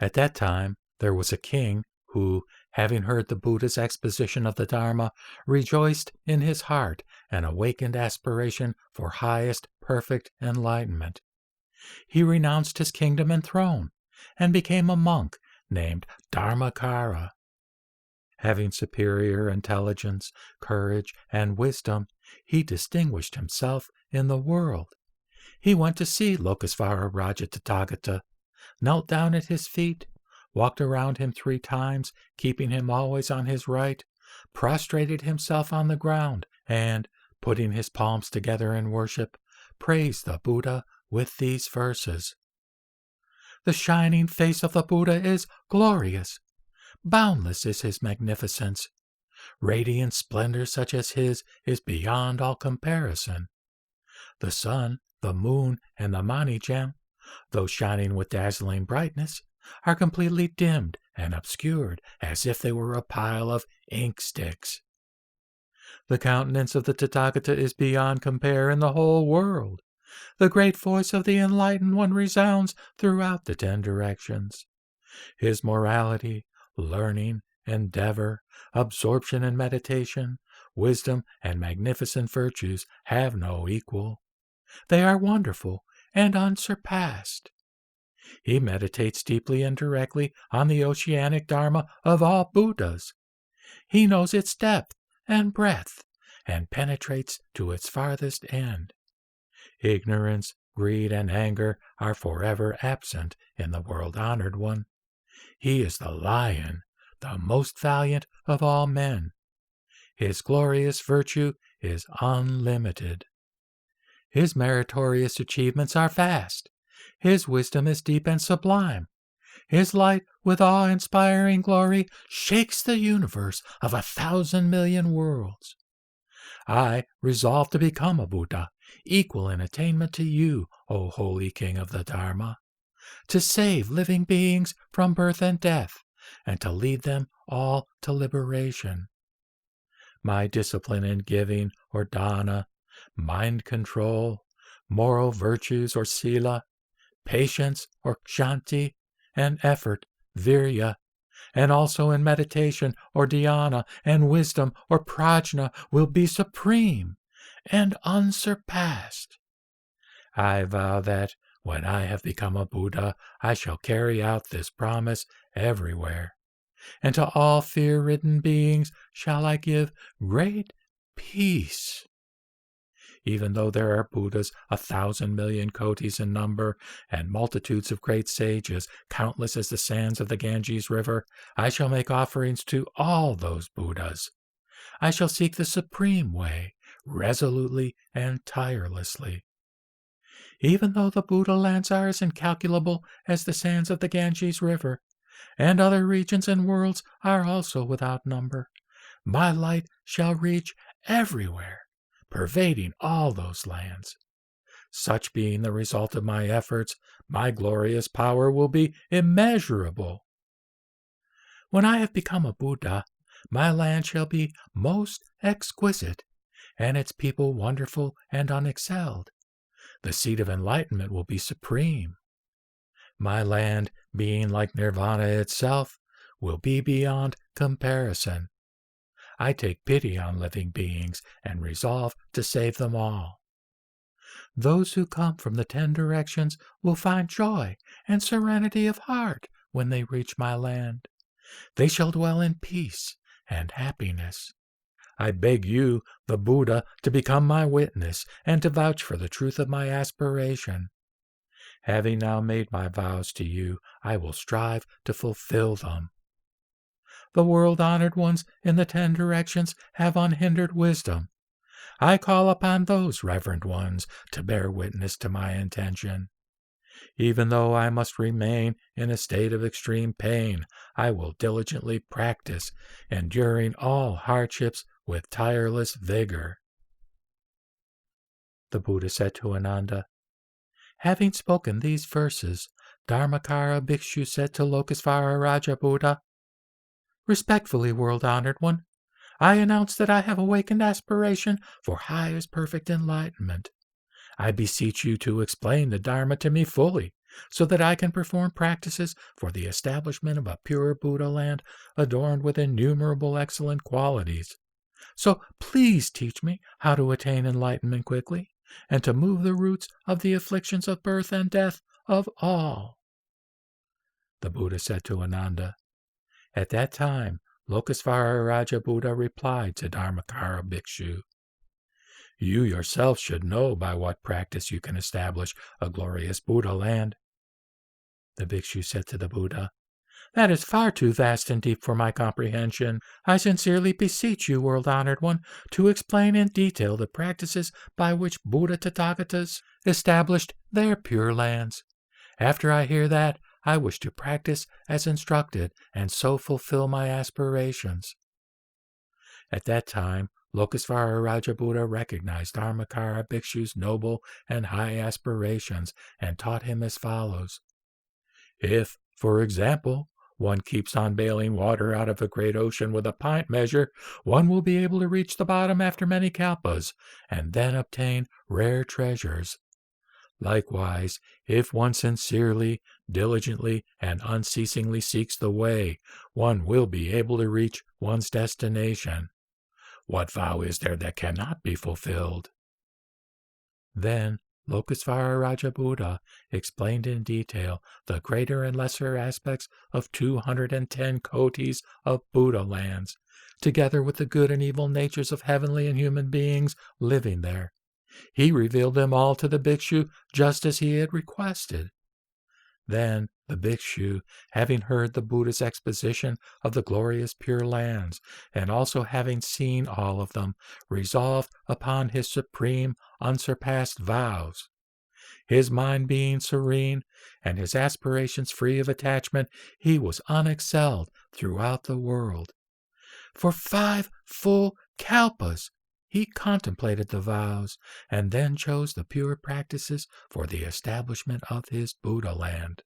At that time, there was a king who, having heard the Buddha's exposition of the Dharma, rejoiced in his heart and awakened aspiration for highest perfect enlightenment. He renounced his kingdom and throne and became a monk named Dharmakara. Having superior intelligence, courage, and wisdom, he distinguished himself in the world. He went to see Lokesvara Raja Tathagata, knelt down at his feet, walked around him 3 times, keeping him always on his right, prostrated himself on the ground, and, putting his palms together in worship, praised the Buddha with these verses. The shining face of the Buddha is glorious. Boundless is his magnificence. Radiant splendor such as his is beyond all comparison. The sun, the moon, and the mani gem, though shining with dazzling brightness, are completely dimmed and obscured as if they were a pile of ink sticks. The countenance of the Tathagata is beyond compare in the whole world. The great voice of the Enlightened One resounds throughout the 10 directions. His morality, learning, endeavor, absorption and meditation, wisdom, and magnificent virtues have no equal. They are wonderful and unsurpassed. He meditates deeply and directly on the oceanic Dharma of all Buddhas. He knows its depth and breadth and penetrates to its farthest end. Ignorance, greed, and anger are forever absent in the world-honored one. He is the lion, the most valiant of all men. His glorious virtue is unlimited. His meritorious achievements are vast. His wisdom is deep and sublime. His light, with awe-inspiring glory, shakes the universe of 1,000 million worlds. I resolve to become a Buddha, equal in attainment to you, O Holy King of the Dharma, to save living beings from birth and death, and to lead them all to liberation. My discipline in giving, or dana, mind control, moral virtues, or sila, patience, or kshanti, and effort, virya, and also in meditation, or dhyana, and wisdom, or prajna, will be supreme and unsurpassed. I vow that, when I have become a Buddha, I shall carry out this promise everywhere, and to all fear-ridden beings shall I give great peace. Even though there are Buddhas 1,000 million kotis in number, and multitudes of great sages, countless as the sands of the Ganges River, I shall make offerings to all those Buddhas. I shall seek the supreme way, resolutely and tirelessly. Even though the Buddha lands are as incalculable as the sands of the Ganges River, and other regions and worlds are also without number, my light shall reach everywhere, pervading all those lands. Such being the result of my efforts, my glorious power will be immeasurable. When I have become a Buddha, my land shall be most exquisite, and its people wonderful and unexcelled. The seat of enlightenment will be supreme. My land, being like nirvana itself, will be beyond comparison. I take pity on living beings and resolve to save them all. Those who come from the 10 directions will find joy and serenity of heart when they reach my land. They shall dwell in peace and happiness. I beg you, the Buddha, to become my witness and to vouch for the truth of my aspiration. Having now made my vows to you, I will strive to fulfill them. The world-honored ones in the 10 directions have unhindered wisdom. I call upon those reverend ones to bear witness to my intention. Even though I must remain in a state of extreme pain, I will diligently practice, enduring all hardships with tireless vigor. The Buddha said to Ananda, having spoken these verses, Dharmakara Bhikshu said to Lokesvara Raja Buddha, respectfully, world-honored one, I announce that I have awakened aspiration for highest perfect enlightenment. I beseech you to explain the Dharma to me fully, so that I can perform practices for the establishment of a pure Buddha land adorned with innumerable excellent qualities. So please teach me how to attain enlightenment quickly, and to move the roots of the afflictions of birth and death of all." The Buddha said to Ananda. At that time, Lokesvara Raja Buddha replied to Dharmakara Bhikshu, "You yourself should know by what practice you can establish a glorious Buddha land." The Bhikshu said to the Buddha, "That is far too vast and deep for my comprehension. I sincerely beseech you, world-honored one, to explain in detail the practices by which Buddha Tathagatas established their pure lands. After I hear that, I wish to practice as instructed and so fulfill my aspirations." At that time, Lokesvara Raja Buddha recognized Dharmakara Bhikshu's noble and high aspirations and taught him as follows. If, for example, one keeps on bailing water out of a great ocean with a pint measure, one will be able to reach the bottom after many kalpas and then obtain rare treasures. Likewise, if one sincerely, diligently, and unceasingly seeks the way, one will be able to reach one's destination. What vow is there that cannot be fulfilled? Then Lokesvara Raja Buddha explained in detail the greater and lesser aspects of 210 kotis of Buddha lands, together with the good and evil natures of heavenly and human beings living there. He revealed them all to the Bhikshu just as he had requested. Then the Bhikshu, having heard the Buddha's exposition of the glorious Pure Lands, and also having seen all of them, resolved upon his supreme, unsurpassed vows. His mind being serene, and his aspirations free of attachment, he was unexcelled throughout the world. For 5 full kalpas, he contemplated the vows, and then chose the pure practices for the establishment of his Buddha land.